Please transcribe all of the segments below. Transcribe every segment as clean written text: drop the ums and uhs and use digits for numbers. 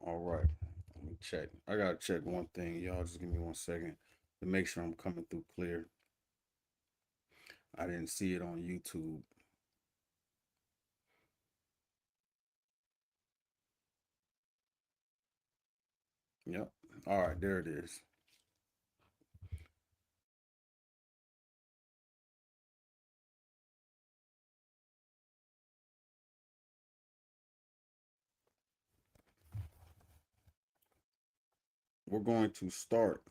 All right. Let me check. I gotta check one thing. Y'all just give me 1 second to make sure I'm coming through clear. I didn't see it on YouTube. Yep. All right, there it is. We're going to start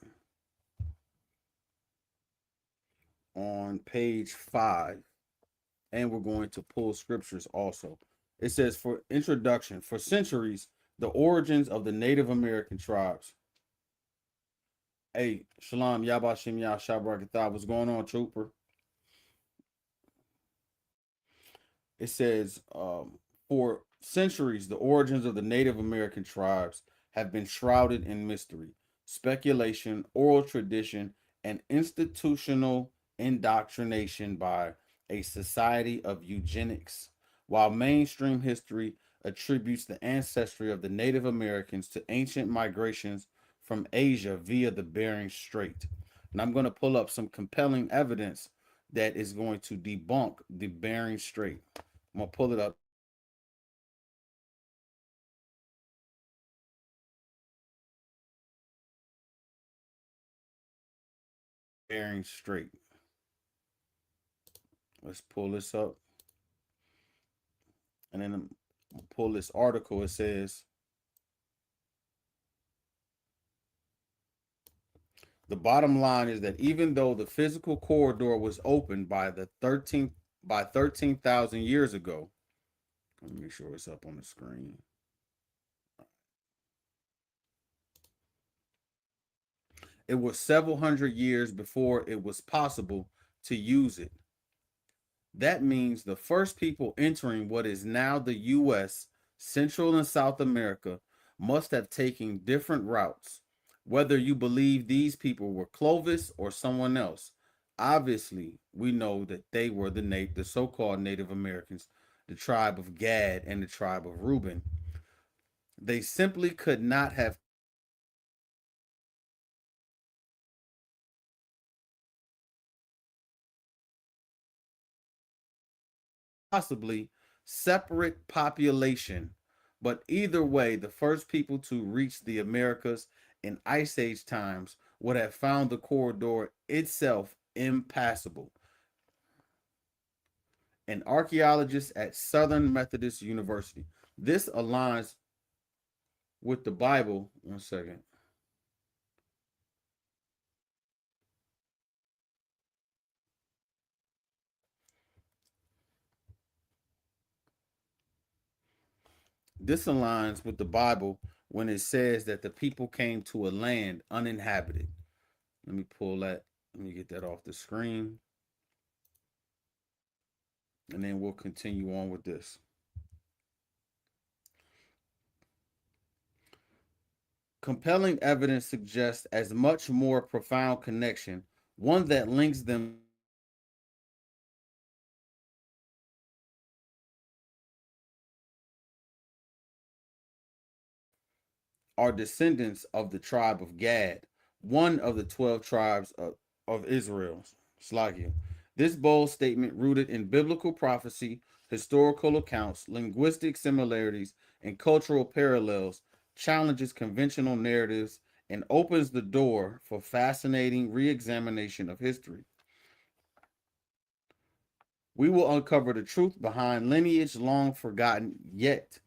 on page 5, and we're going to pull scriptures also. It says, for introduction, for centuries, the origins of the Native American tribes. Hey, Shalom, Yabashim Yah Shabrakatah. What's going on, Trooper? It says, for centuries, the origins of the Native American tribes have been shrouded in mystery, speculation, oral tradition, and institutional indoctrination by a society of eugenics. While mainstream history attributes the ancestry of the Native Americans to ancient migrations from Asia via the Bering Strait. And I'm going to pull up some compelling evidence that is going to debunk the Bering Strait. I'm gonna pull it up. Bering Strait. Let's pull this up, and then pull this article. It says the bottom line is that even though the physical corridor was opened by the 13,000 years ago, let me make sure it's up on the screen. It was several hundred years before it was possible to use it. That means the first people entering what is now the U.S., Central and South America must have taken different routes. Whether you believe these people were Clovis or someone else, obviously we know that they were the so-called Native Americans, the tribe of Gad and the tribe of Reuben. They simply could not have possibly separate population. But either way, the first people to reach the Americas in Ice Age times would have found the corridor itself impassable. An archaeologist at Southern Methodist University. This aligns with the Bible. 1 second. This aligns with the Bible when it says that the people came to a land uninhabited. Let me pull that. Let me get that off the screen. And then we'll continue on with this. Compelling evidence suggests as much more profound connection, one that links them are descendants of the tribe of Gad, one of the 12 tribes of Israel. Slakia. This bold statement, rooted in biblical prophecy, historical accounts, linguistic similarities, and cultural parallels, challenges conventional narratives and opens the door for fascinating re examination of history. We will uncover the truth behind lineage long forgotten, yet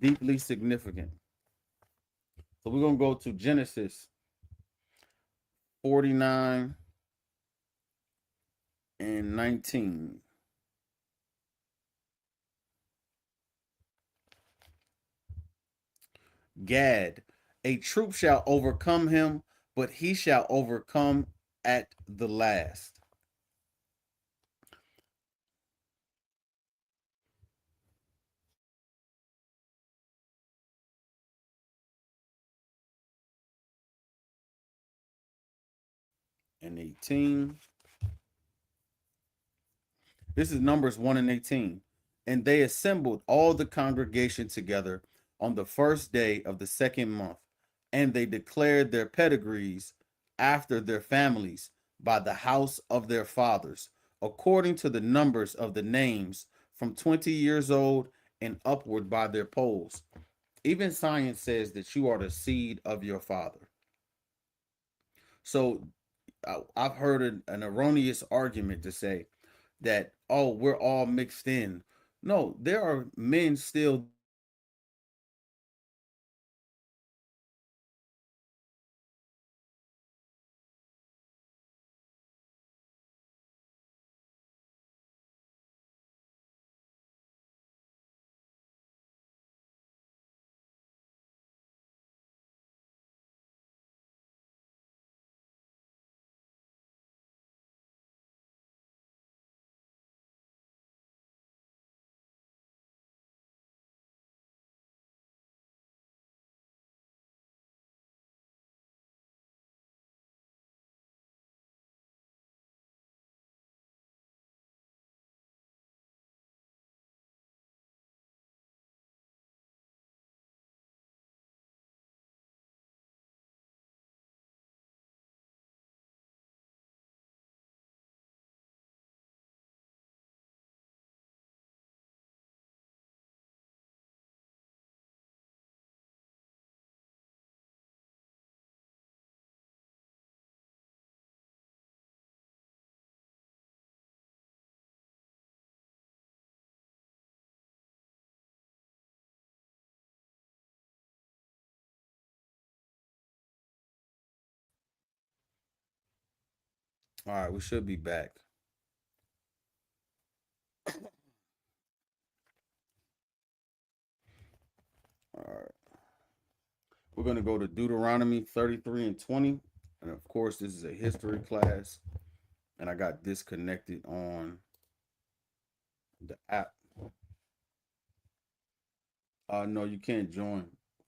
deeply significant. So we're going to go to Genesis 49 and 19. Gad, a troop shall overcome him, but he shall overcome at the last. And 18. This is Numbers 1 and 18. And they assembled all the congregation together on the first day of the second month, and they declared their pedigrees after their families by the house of their fathers, according to the numbers of the names from 20 years old and upward by their polls. Even science says that you are the seed of your father. So I've heard an erroneous argument to say that, oh, we're all mixed in. No, there are men still there that are descendants of Israel, all right, we should be back. All right. We're going to go to Deuteronomy 33 and 20. And of course, this is a history class. And I got disconnected on the app. No, you can't join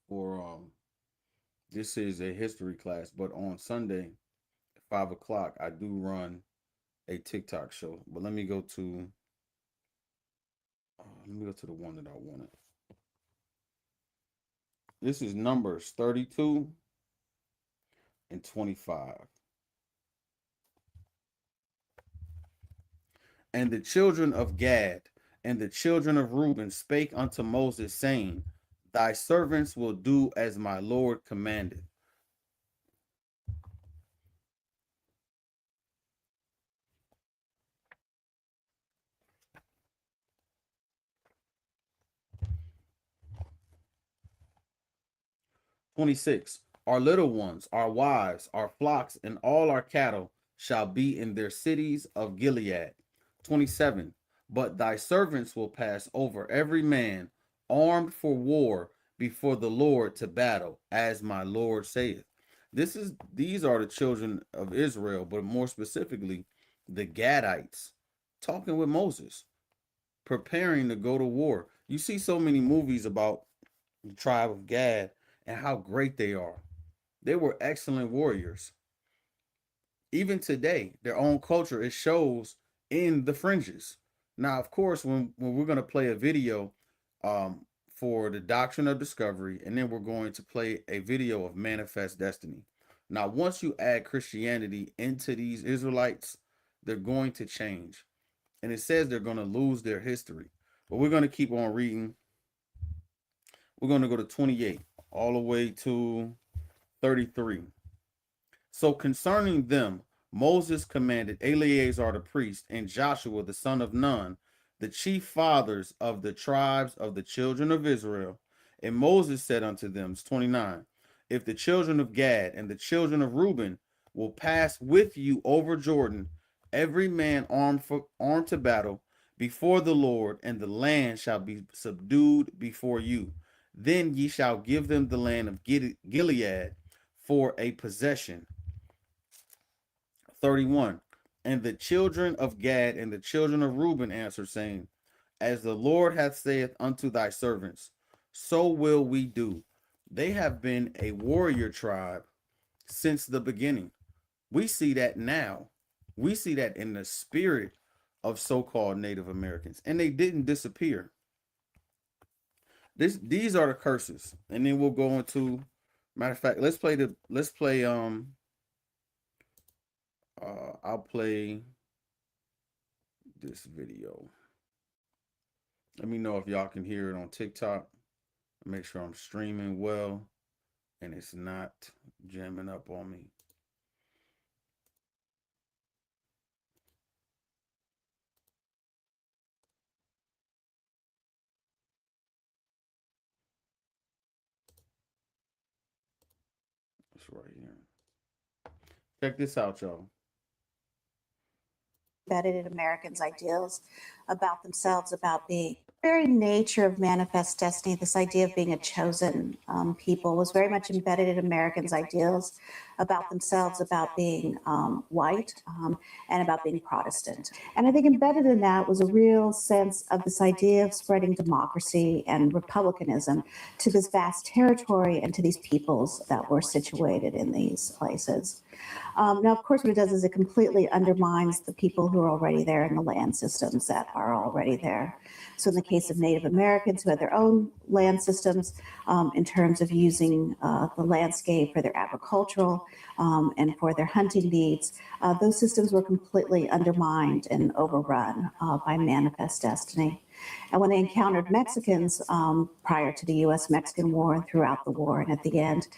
for this is a history class, but on Sunday at 5 o'clock, I do run a TikTok show. But let me go to the one that I wanted. This is Numbers 32 and 25. And the children of Gad and the children of Reuben spake unto Moses, saying, Thy servants will do as my Lord commanded. 26. Our little ones, our wives, our flocks, and all our cattle shall be in their cities of Gilead. 27. But thy servants will pass over every man armed for war before the Lord to battle, as my Lord saith. These are the children of Israel, but more specifically, the Gadites talking with Moses, preparing to go to war. You see so many movies about the tribe of Gad and how great they are. They were excellent warriors. Even today, their own culture, it shows in the fringes. Now, of course, when we're going to play a video for the doctrine of discovery, and then we're going to play a video of manifest destiny. Now, once you add Christianity into these Israelites, they're going to change. And it says they're going to lose their history. But we're going to keep on reading. We're going to go to 28 all the way to 33. So concerning them, Moses commanded Eleazar the priest and Joshua the son of Nun, the chief fathers of the tribes of the children of Israel. And Moses said unto them, 29, if the children of Gad and the children of Reuben will pass with you over Jordan, every man armed to battle before the Lord, and the land shall be subdued before you. Then ye shall give them the land of Gilead for a possession. 31. And the children of Gad and the children of Reuben answered, saying, as the Lord hath said unto thy servants, so will we do. They have been a warrior tribe since the beginning. We see that now. We see that in the spirit of so-called Native Americans, and they didn't disappear. These are the curses, and then we'll go into. Matter of fact, let's play I'll play this video. Let me know if y'all can hear it on TikTok. Make sure I'm streaming well and it's not jamming up on me. It's right here. Check this out, y'all. Embedded in Americans' ideals about themselves, about being very nature of manifest destiny. This idea of being a chosen people was very much embedded in Americans' ideals about themselves, about being white, and about being Protestant. And I think embedded in that was a real sense of this idea of spreading democracy and republicanism to this vast territory and to these peoples that were situated in these places. Now, of course, what it does is it completely undermines the people who are already there in the land systems that are already there. So in the case of Native Americans who had their own land systems in terms of using the landscape for their agricultural and for their hunting needs, those systems were completely undermined and overrun by manifest destiny. And when they encountered Mexicans prior to the US-Mexican War and throughout the war and at the end,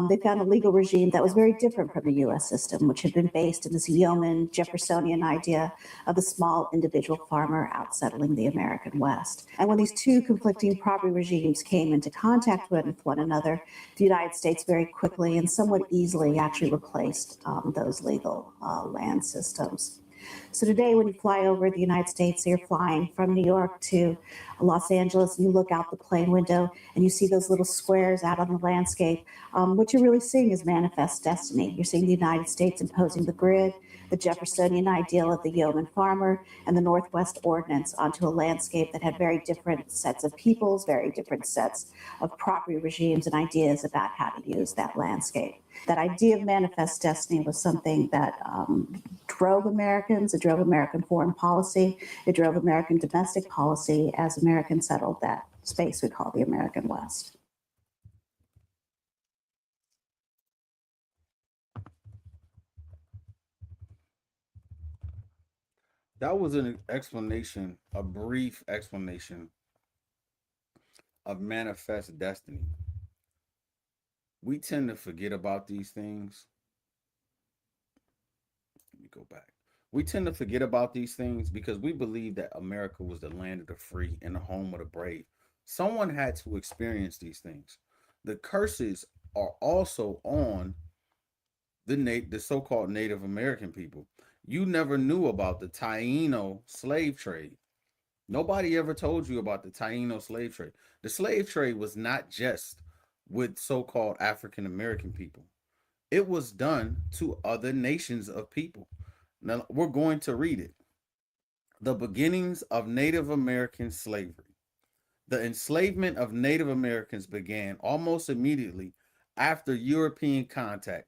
they found a legal regime that was very different from the US system, which had been based in this yeoman Jeffersonian idea of the small individual farmer out settling the American West. And when these two conflicting property regimes came into contact with one another, the United States very quickly and somewhat easily actually replaced those legal land systems. So today, when you fly over the United States, so you're flying from New York to Los Angeles, and you look out the plane window and you see those little squares out on the landscape, what you're really seeing is manifest destiny. You're seeing the United States imposing the grid, the Jeffersonian ideal of the yeoman farmer, and the Northwest Ordinance onto a landscape that had very different sets of peoples, very different sets of property regimes and ideas about how to use that landscape. That idea of manifest destiny was something that drove Americans, it drove American foreign policy, it drove American domestic policy as Americans settled that space we call the American West. That was an explanation, a brief explanation of manifest destiny. We tend to forget about these things. Let me go back. We tend to forget about these things because we believe that America was the land of the free and the home of the brave. Someone had to experience these things. The curses are also on the so-called Native American people. You never knew about the Taino slave trade. Nobody ever told you about the Taino slave trade. The slave trade was not just with so-called African American people. It was done to other nations of people. Now we're going to read it. The beginnings of Native American slavery. The enslavement of Native Americans began almost immediately after European contact.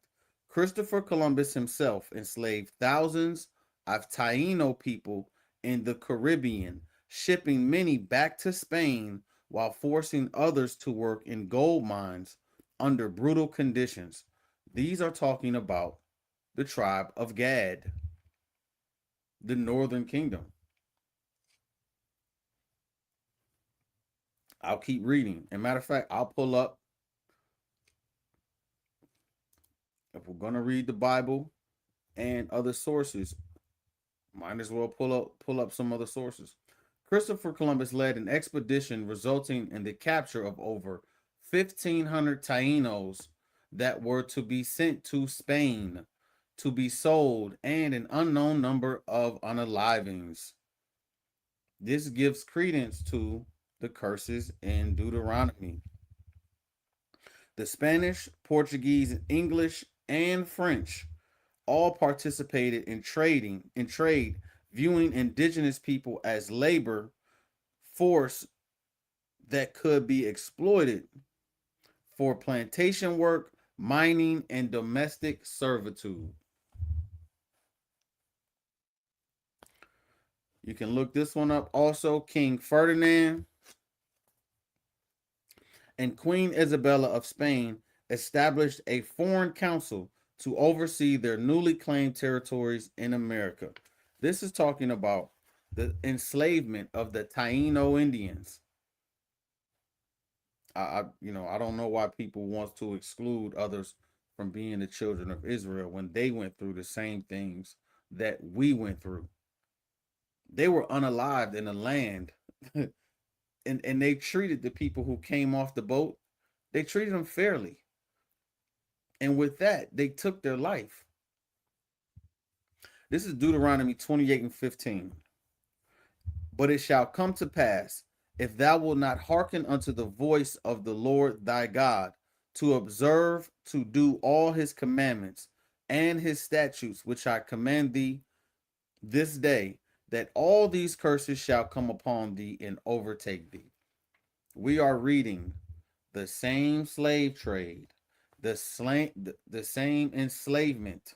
Christopher Columbus himself enslaved thousands of Taino people in the Caribbean, shipping many back to Spain while forcing others to work in gold mines under brutal conditions. These are talking about the tribe of Gad, the Northern Kingdom. I'll keep reading. And matter of fact, I'll pull up. If we're gonna read the Bible and other sources, might as well pull up some other sources. Christopher Columbus led an expedition resulting in the capture of over 1,500 Tainos that were to be sent to Spain to be sold and an unknown number of unalivings. This gives credence to the curses in Deuteronomy. The Spanish, Portuguese, English, and French all participated in trade, viewing indigenous people as labor force that could be exploited for plantation work, mining, and domestic servitude. You can look this one up also. King Ferdinand and Queen Isabella of Spain established a foreign council to oversee their newly claimed territories in America. This is talking about the enslavement of the Taino Indians. I don't know why people want to exclude others from being the children of Israel when they went through the same things that we went through. They were unalived in the land, and they treated the people who came off the boat. They treated them fairly, and with that, they took their life. This is Deuteronomy 28:15. But it shall come to pass, if thou wilt not hearken unto the voice of the Lord thy God, to observe to do all his commandments and his statutes, which I command thee this day, that all these curses shall come upon thee and overtake thee. We are reading the same slave trade, the same enslavement,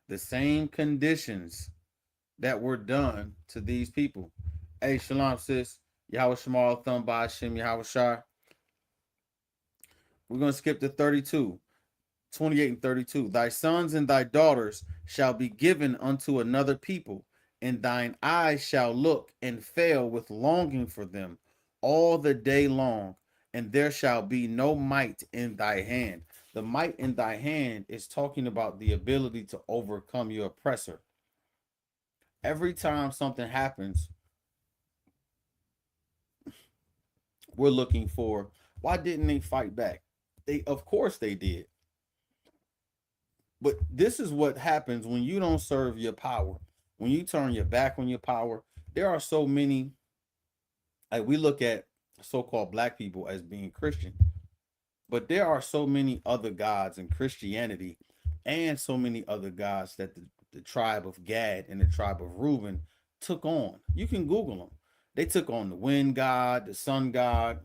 the same conditions that were done to these people. Hey, shalom, sis. Yahweh Shemal, Thumb by Hashem, Yahweh Shai. We're going to skip to 32, 28 and 32. Thy sons and thy daughters shall be given unto another people, and thine eyes shall look and fail with longing for them all the day long, and there shall be no might in thy hand. The might in thy hand is talking about the ability to overcome your oppressor. Every time something happens, we're looking for, why didn't they fight back? They, of course they did. But this is what happens when you don't serve your power. When you turn your back on your power, there are so many, like we look at so-called black people as being Christian, but there are so many other gods in Christianity and so many other gods that the tribe of Gad and the tribe of Reuben took on. You can Google them. They took on the wind god, the sun god,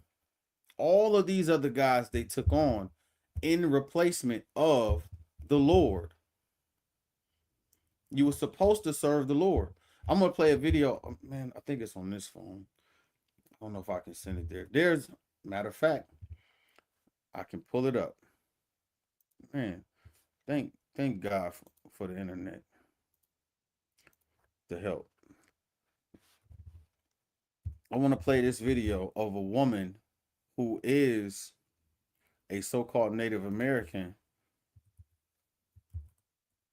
all of these other gods they took on in replacement of the Lord. You were supposed to serve the Lord. I'm gonna play a video. Man, I think it's on this phone. I don't know if I can send it there. There's, matter of fact, I can pull it up. Man, thank God for the internet to help. I want to play this video of a woman who is a so-called Native American.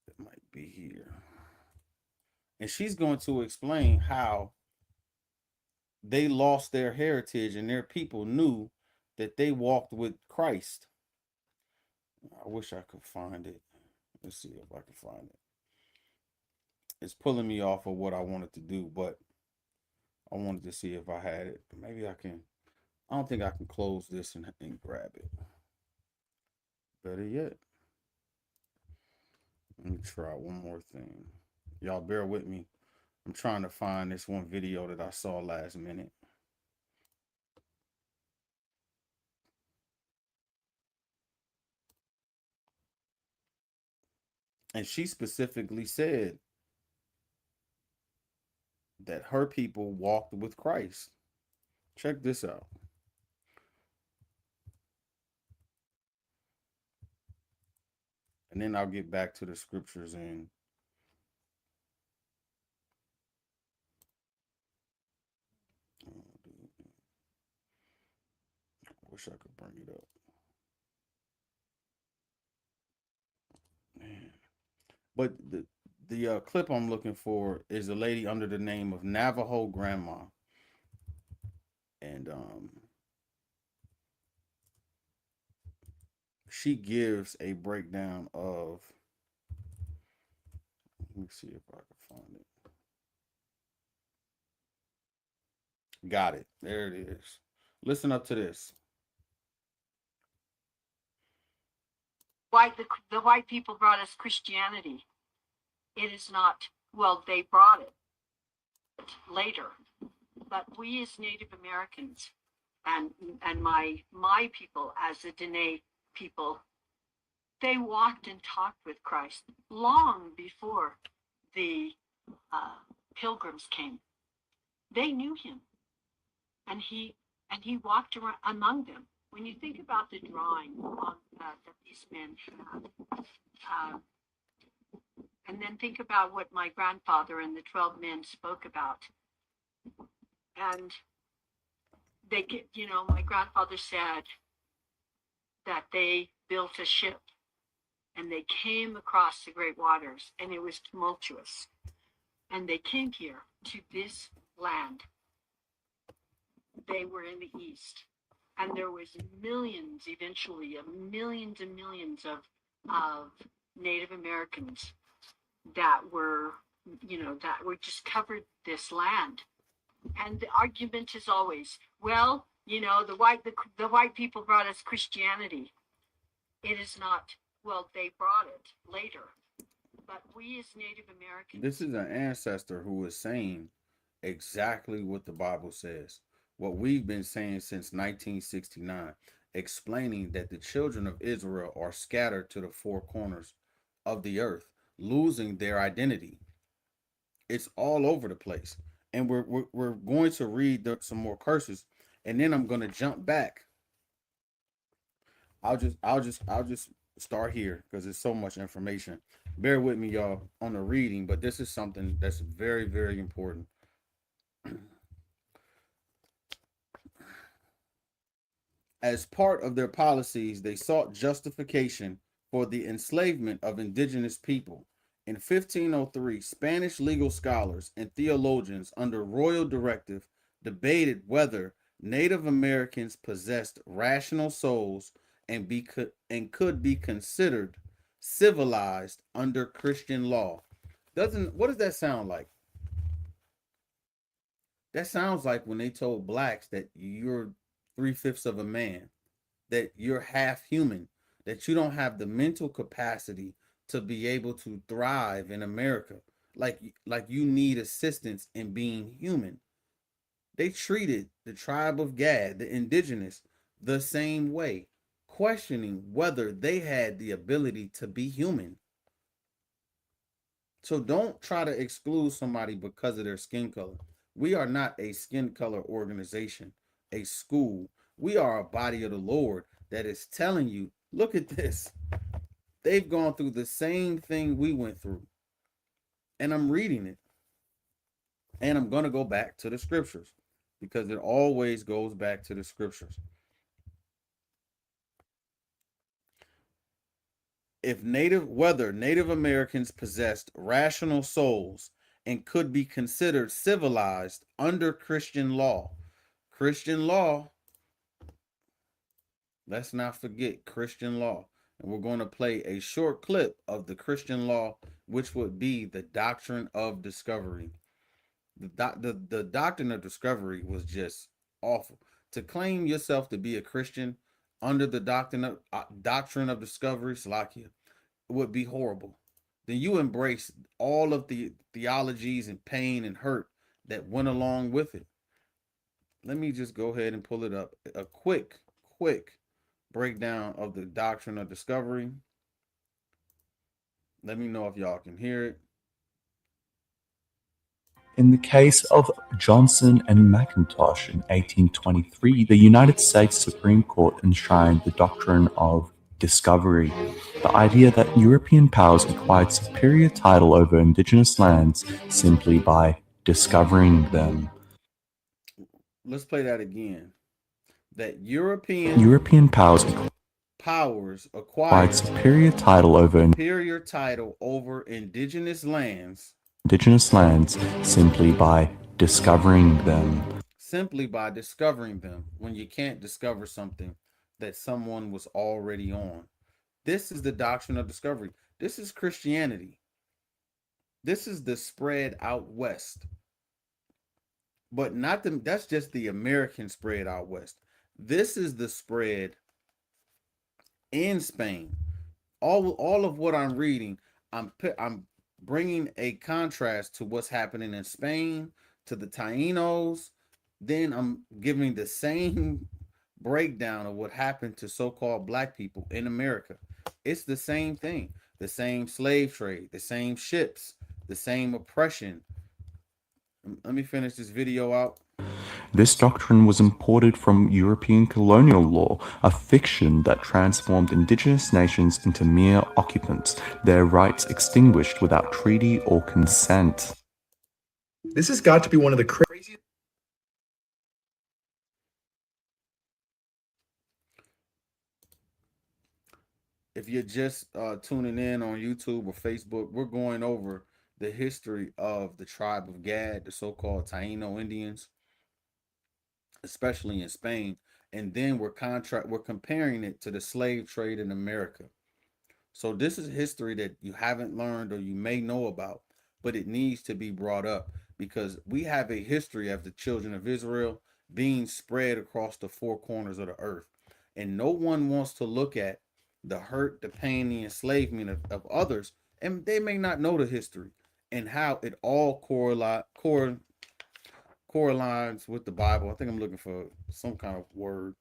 It might be here. And she's going to explain how they lost their heritage and their people knew that they walked with Christ. I wish I could find it. Let's see if I can find it. It's pulling me off of what I wanted to do, but I wanted to see if I had it. Maybe I can. I don't think I can close this and grab it. Better yet, let me try one more thing. Y'all bear with me. I'm trying to find this one video that I saw last minute. And she specifically said that her people walked with Christ. Check this out. And then I'll get back to the scriptures and I wish I could bring it up. Man. But the clip I'm looking for is a lady under the name of Navajo Grandma. And she gives a breakdown of, let me see if I can find it. Got it. There it is. Listen up to this. Why the white people brought us Christianity. It is not, well, they brought it later, but we as Native Americans and my people as the Dene people, they walked and talked with Christ long before the pilgrims came. They knew him, and and he walked around among them. When you think about the drawing that these men had, and then think about what my grandfather and the 12 men spoke about, and they get, my grandfather said that they built a ship and they came across the great waters, and it was tumultuous, and they came here to this land. They were in the east, and there was millions eventually of millions and millions of Native Americans that were just covered this land. And the argument is always, well, the white people brought us Christianity. It is not. Well, they brought it later, but we as Native Americans. This is an ancestor who is saying exactly what the Bible says, what we've been saying since 1969, explaining that the children of Israel are scattered to the four corners of the earth, losing their identity. It's all over the place. And we're going to read some more curses, and then I'm going to jump back. I'll just start here because there's so much information. Bear with me, y'all, on the reading, but this is something that's very, very important. As part of their policies, they sought justification for the enslavement of indigenous people. In 1503, Spanish legal scholars and theologians under royal directive debated whether Native Americans possessed rational souls and could be considered civilized under Christian law. What does that sound like? That sounds like when they told blacks that you're 3/5 of a man, that you're half human, that you don't have the mental capacity to be able to thrive in America. Like you need assistance in being human. They treated the tribe of Gad, the indigenous, the same way, questioning whether they had the ability to be human. So don't try to exclude somebody because of their skin color. We are not a skin color organization, a school. We are a body of the Lord that is telling you, look at this. They've gone through the same thing we went through. And I'm reading it. And I'm going to go back to the scriptures because it always goes back to the scriptures. Whether Native Americans possessed rational souls and could be considered civilized under Christian law. Christian law, let's not forget Christian law. And we're going to play a short clip of the Christian law, which would be the doctrine of discovery. The doctrine of discovery was just awful. To claim yourself to be a Christian under the doctrine of discovery, Slakia, would be horrible. Then you embrace all of the theologies and pain and hurt that went along with it. Let me just go ahead and pull it up. A quick breakdown of the doctrine of discovery. Let me know if y'all can hear it. In the case of Johnson and McIntosh in 1823, the United States Supreme Court enshrined the doctrine of discovery, the idea that European powers acquired superior title over indigenous lands simply by discovering them. Let's play that again. That European powers acquired superior title over indigenous lands simply by discovering them. When you can't discover something that someone was already on. This is the doctrine of discovery. This is Christianity. This is the spread out west. But that's just the American spread out west. This is the spread in Spain. All of what I'm reading, I'm bringing a contrast to what's happening in Spain, to the Tainos. Then I'm giving the same breakdown of what happened to so-called black people in America. It's the same thing. The same slave trade, the same ships, the same oppression. Let me finish this video out. This doctrine was imported from European colonial law, a fiction that transformed indigenous nations into mere occupants, their rights extinguished without treaty or consent. This has got to be one of the craziest. If you're just tuning in on YouTube or Facebook, we're going over the history of the tribe of Gad, the so-called Taino Indians, especially in Spain, and then we're comparing it to the slave trade in America. So this is history that you haven't learned or you may know about, but it needs to be brought up because we have a history of the children of Israel being spread across the four corners of the earth. And no one wants to look at the hurt, the pain, the enslavement of others, and they may not know the history and how it all correlates with the Bible. I think I'm looking for some kind of word.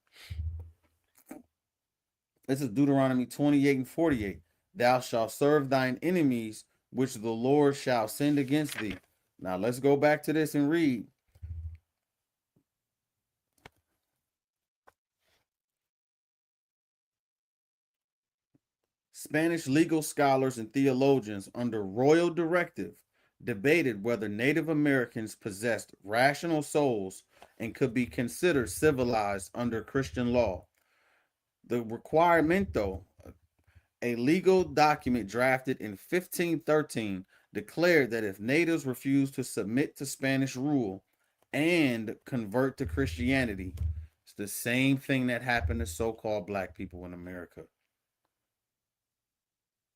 This is Deuteronomy 28 and 48. Thou shalt serve thine enemies, which the Lord shall send against thee. Now let's go back to this and read. Spanish legal scholars and theologians, under royal directive, debated whether Native Americans possessed rational souls and could be considered civilized under Christian law. The requirement, though, a legal document drafted in 1513 declared that if natives refused to submit to Spanish rule and convert to Christianity, it's the same thing that happened to so-called black people in America.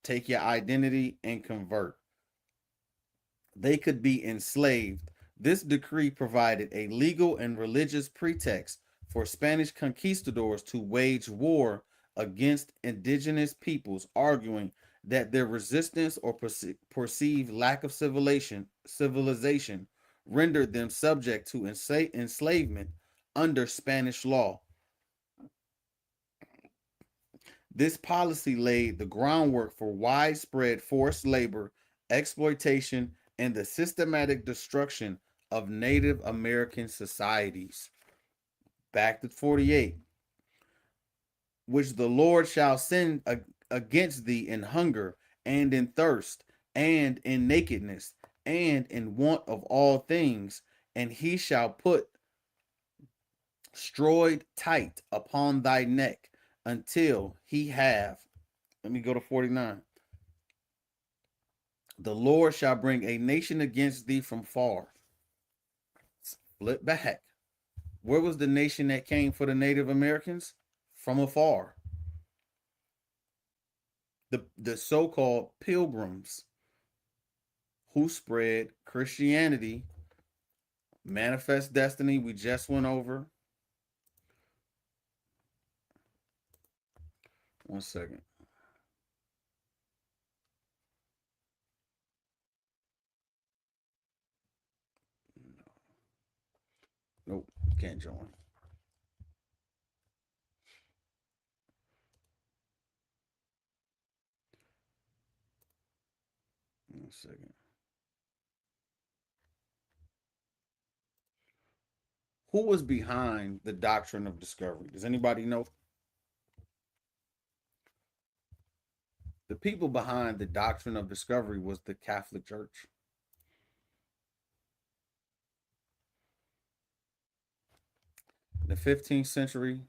Take your identity and convert. They could be enslaved. This decree provided a legal and religious pretext for Spanish conquistadors to wage war against indigenous peoples, arguing that their resistance or perceived lack of civilization rendered them subject to enslavement under Spanish law. This policy laid the groundwork for widespread forced labor, exploitation, and the systematic destruction of Native American societies. Back to 48. Which the Lord shall send against thee in hunger and in thirst and in nakedness and in want of all things, and he shall put stroyed tight upon thy neck until he have. Let me go to 49. The Lord shall bring a nation against thee from far. Flip back. Where was the nation that came for the Native Americans? From afar. The so-called pilgrims who spread Christianity, manifest destiny, we just went over. One second. Nope, can't join. One second. Who was behind the doctrine of discovery? Does anybody know? The people behind the doctrine of discovery was the Catholic Church. In the 15th century,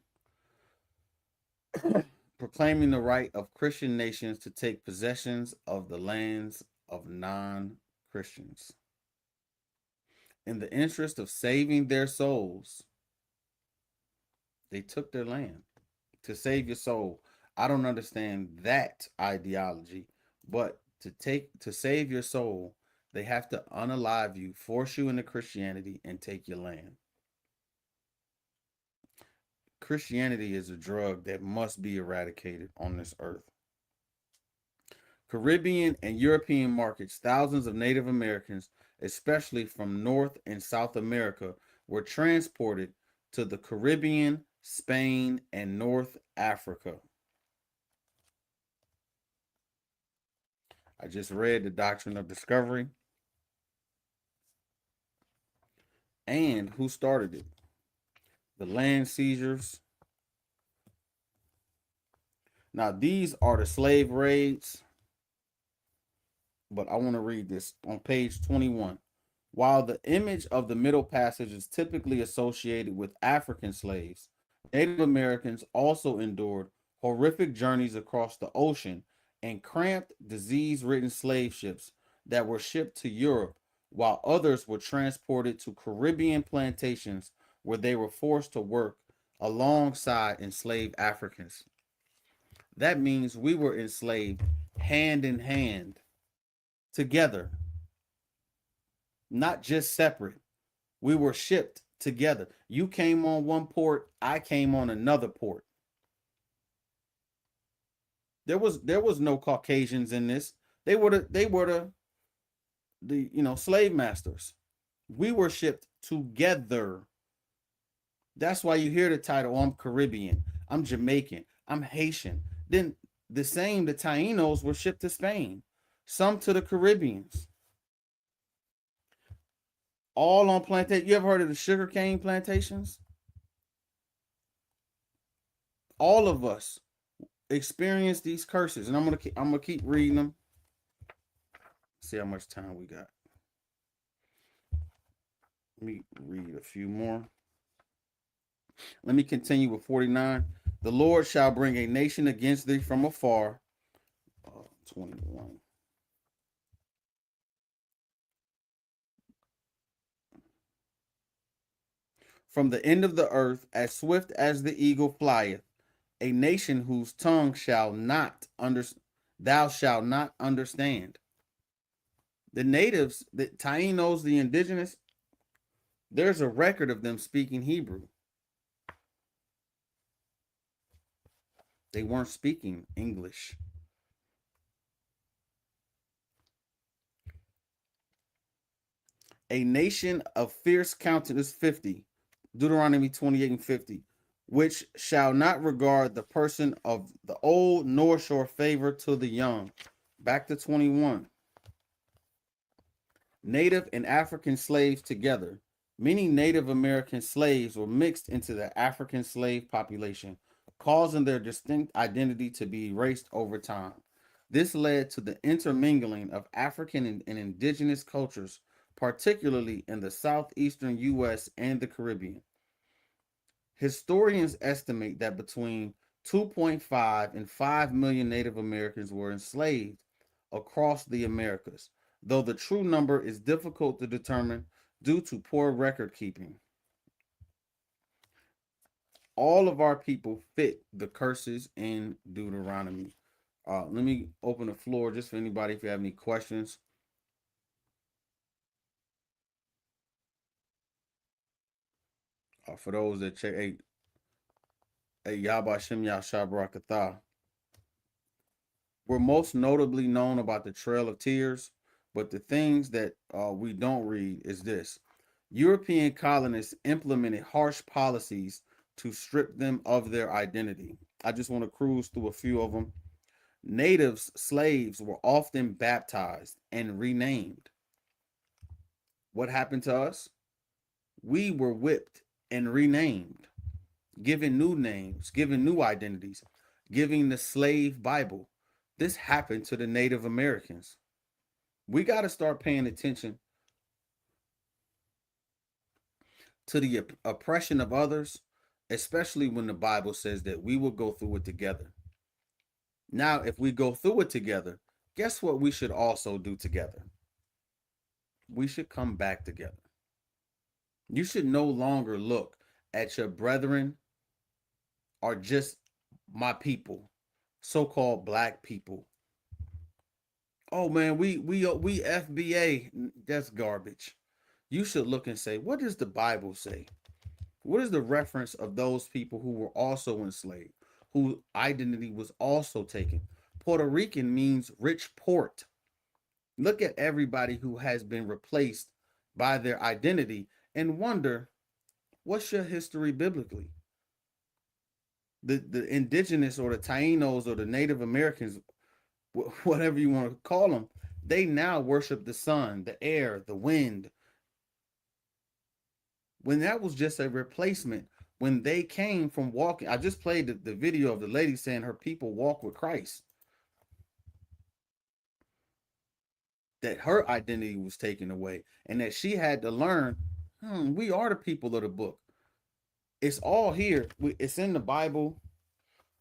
proclaiming the right of Christian nations to take possessions of the lands of non-Christians. In the interest of saving their souls, they took their land. To save your soul, I don't understand that ideology, but to save your soul, they have to unalive you, force you into Christianity, and take your land. Christianity is a drug that must be eradicated on this earth. Caribbean and European markets, thousands of Native Americans, especially from North and South America, were transported to the Caribbean, Spain, and North Africa. I just read the Doctrine of Discovery. And who started it? the land seizures. Now, these are the slave raids, but I want to read this on page 21. While the image of the Middle Passage is typically associated with African slaves, Native Americans also endured horrific journeys across the ocean and cramped, disease-ridden slave ships that were shipped to Europe, while others were transported to Caribbean plantations where they were forced to work alongside enslaved Africans. That means we were enslaved hand in hand, together, not just separate. We were shipped together. You came on one port, I came on another port. There was no Caucasians in this. They were the slave masters. We were shipped together. That's why you hear the title, I'm Caribbean, I'm Jamaican, I'm Haitian. Then the Tainos were shipped to Spain, some to the Caribbeans. All on plantation. You ever heard of the sugarcane plantations? All of us experience these curses, and I'm gonna keep reading them. See how much time we got. Let me read a few more. Let me continue with 49. The Lord shall bring a nation against thee from afar. 21. From the end of the earth, as swift as the eagle flieth, a nation whose tongue thou shalt not understand. The natives, the Tainos, the indigenous, there's a record of them speaking Hebrew. They weren't speaking English. A nation of fierce countenance, 50, Deuteronomy 28 and 50, which shall not regard the person of the old, nor show favor to the young. Back to 21. Native and African slaves together. Many Native American slaves were mixed into the African slave population, causing their distinct identity to be erased over time. This led to the intermingling of African and indigenous cultures, particularly in the southeastern U.S. and the Caribbean. Historians estimate that between 2.5 and 5 million Native Americans were enslaved across the Americas, though the true number is difficult to determine due to poor record keeping. All of our people fit the curses in Deuteronomy. Let me open the floor just for anybody if you have any questions. For those that check, hey Yabashim Yashabrakatha. We're most notably known about the Trail of Tears, but the things that we don't read is this. European colonists implemented harsh policies to strip them of their identity. I just want to cruise through a few of them. Natives, slaves, were often baptized and renamed. What happened to us? We were whipped and renamed, given new names, given new identities, giving the slave Bible. This happened to the Native Americans. We got to start paying attention to the oppression of others, especially when the Bible says that we will go through it together. Now, if we go through it together, guess what we should also do together? We should come back together. You should no longer look at your brethren or just my people, so-called black people. Oh man, we FBA, that's garbage. You should look and say, what does the Bible say? What is the reference of those people who were also enslaved, whose identity was also taken? Puerto Rican means rich port. Look at everybody who has been replaced by their identity and wonder, what's your history biblically? The indigenous or the Tainos or the Native Americans, whatever you want to call them, they now worship the sun, the air, the wind, when that was just a replacement when they came from walking. I just played the video of the lady saying her people walk with Christ, that her identity was taken away, and that she had to learn, we are the people of the book. It's all here. It's in the Bible,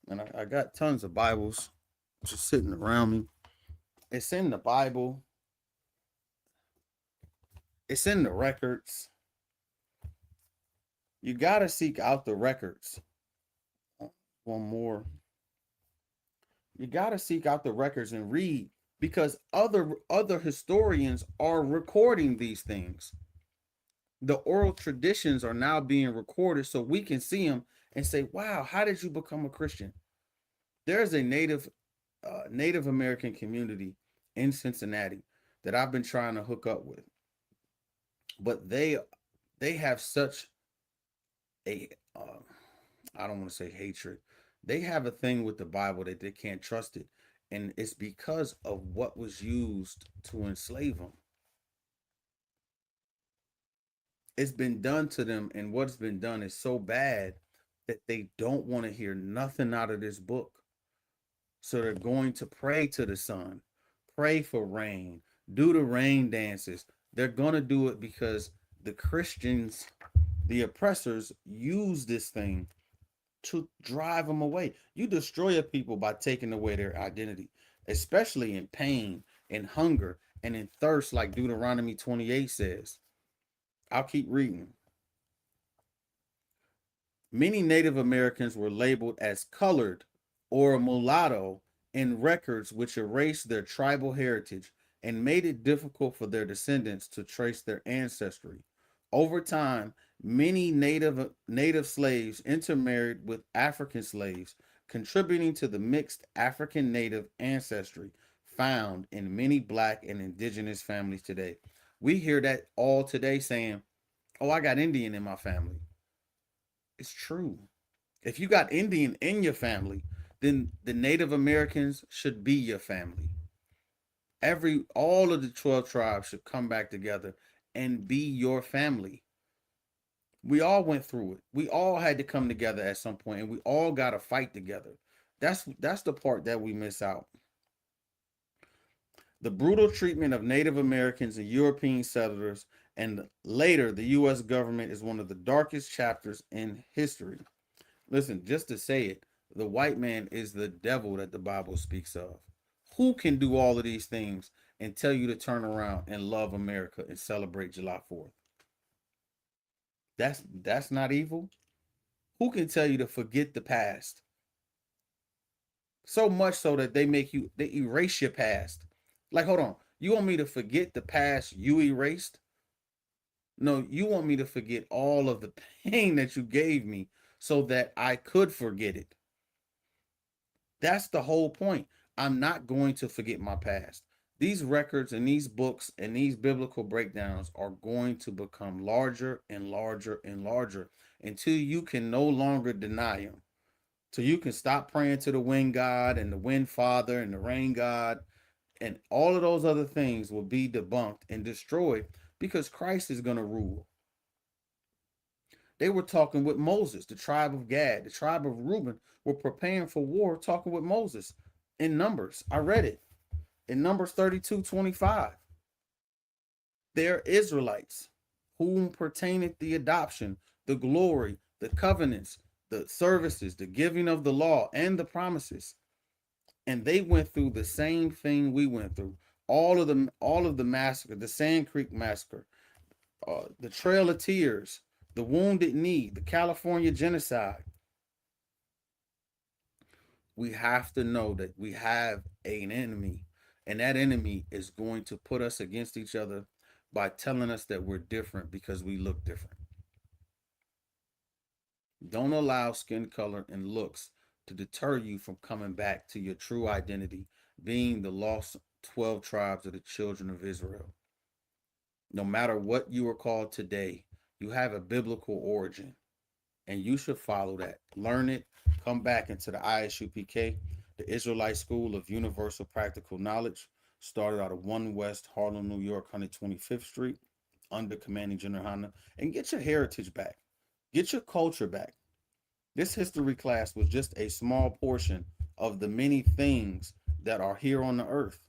and I got tons of Bibles just sitting around me. It's in the Bible. It's in the records. You got to seek out the records. One more. You got to seek out the records and read, because other historians are recording these things. The oral traditions are now being recorded so we can see them and say, wow, how did you become a Christian? There's a Native American community in Cincinnati that I've been trying to hook up with, but they have such a I don't want to say hatred. They have a thing with the Bible that they can't trust it, and it's because of what was used to enslave them. It's been done to them, and what's been done is so bad that they don't want to hear nothing out of this book. So they're going to pray to the sun, pray for rain, do the rain dances. They're going to do it because the Christians, the oppressors, use this thing to drive them away. You destroy a people by taking away their identity, especially in pain and hunger and in thirst, like Deuteronomy 28 says. I'll keep reading. Many Native Americans were labeled as colored or mulatto in records, which erased their tribal heritage and made it difficult for their descendants to trace their ancestry. Over time, many native slaves intermarried with African slaves, contributing to the mixed African native ancestry found in many Black and indigenous families today. We hear that all today, saying, oh, I got Indian in my family. It's true. If you got Indian in your family, then the Native Americans should be your family. All of the 12 tribes should come back together and be your family. We all went through it. We all had to come together at some point, and we all got to fight together. That's the part that we miss out. The brutal treatment of Native Americans and European settlers, and later the U.S. government, is one of the darkest chapters in history. Listen, just to say it, the white man is the devil that the Bible speaks of. Who can do all of these things and tell you to turn around and love America and celebrate July 4th? That's not evil. Who can tell you to forget the past? So much so that they erase your past. Like, hold on. You want me to forget the past you erased? No, you want me to forget all of the pain that you gave me so that I could forget it. That's the whole point. I'm not going to forget my past. These records and these books and these biblical breakdowns are going to become larger and larger and larger until you can no longer deny them. So you can stop praying to the wind god and the wind father and the rain god, and all of those other things will be debunked and destroyed because Christ is going to rule. They were talking with Moses, the tribe of Gad, the tribe of Reuben were preparing for war, talking with Moses in Numbers. I read it in Numbers 32:25. They're Israelites, whom pertaineth the adoption, the glory, the covenants, the services, the giving of the law, and the promises. And they went through the same thing we went through. All of the massacre, the Sand Creek massacre, the Trail of Tears, the Wounded Knee, the California genocide. We have to know that we have an enemy, and that enemy is going to put us against each other by telling us that we're different because we look different. Don't allow skin color and looks to deter you from coming back to your true identity, being the lost 12 tribes of the children of Israel. No matter what you are called today, you have a biblical origin, and you should follow that. Learn it, come back into the ISUPK, the Israelite School of Universal Practical Knowledge, started out of 1 West Harlem, New York, 125th Street, under Commanding General Hanna, and get your heritage back. Get your culture back. This history class was just a small portion of the many things that are here on the earth.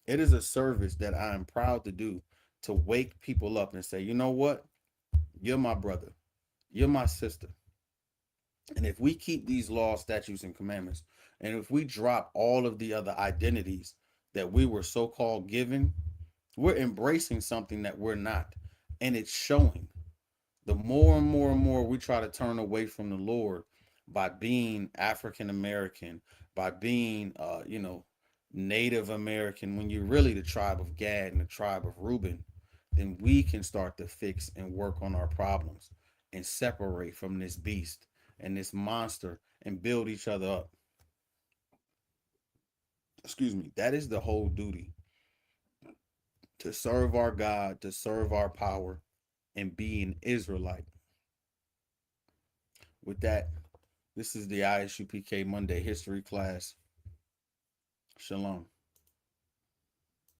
It is a service that I am proud to do, to wake people up and say, you know what? You're my brother. You're my sister. And if we keep these laws, statutes, and commandments, and if we drop all of the other identities that we were so called given, we're embracing something that we're not. And it's showing. The more and more and more we try to turn away from the Lord by being African American, by being, Native American, when you're really the tribe of Gad and the tribe of Reuben, then we can start to fix and work on our problems and separate from this beast and this monster and build each other up. Excuse me. That is the whole duty, to serve our God, to serve our power, and be an Israelite. With that, this is the ISUPK Monday history class. Shalom.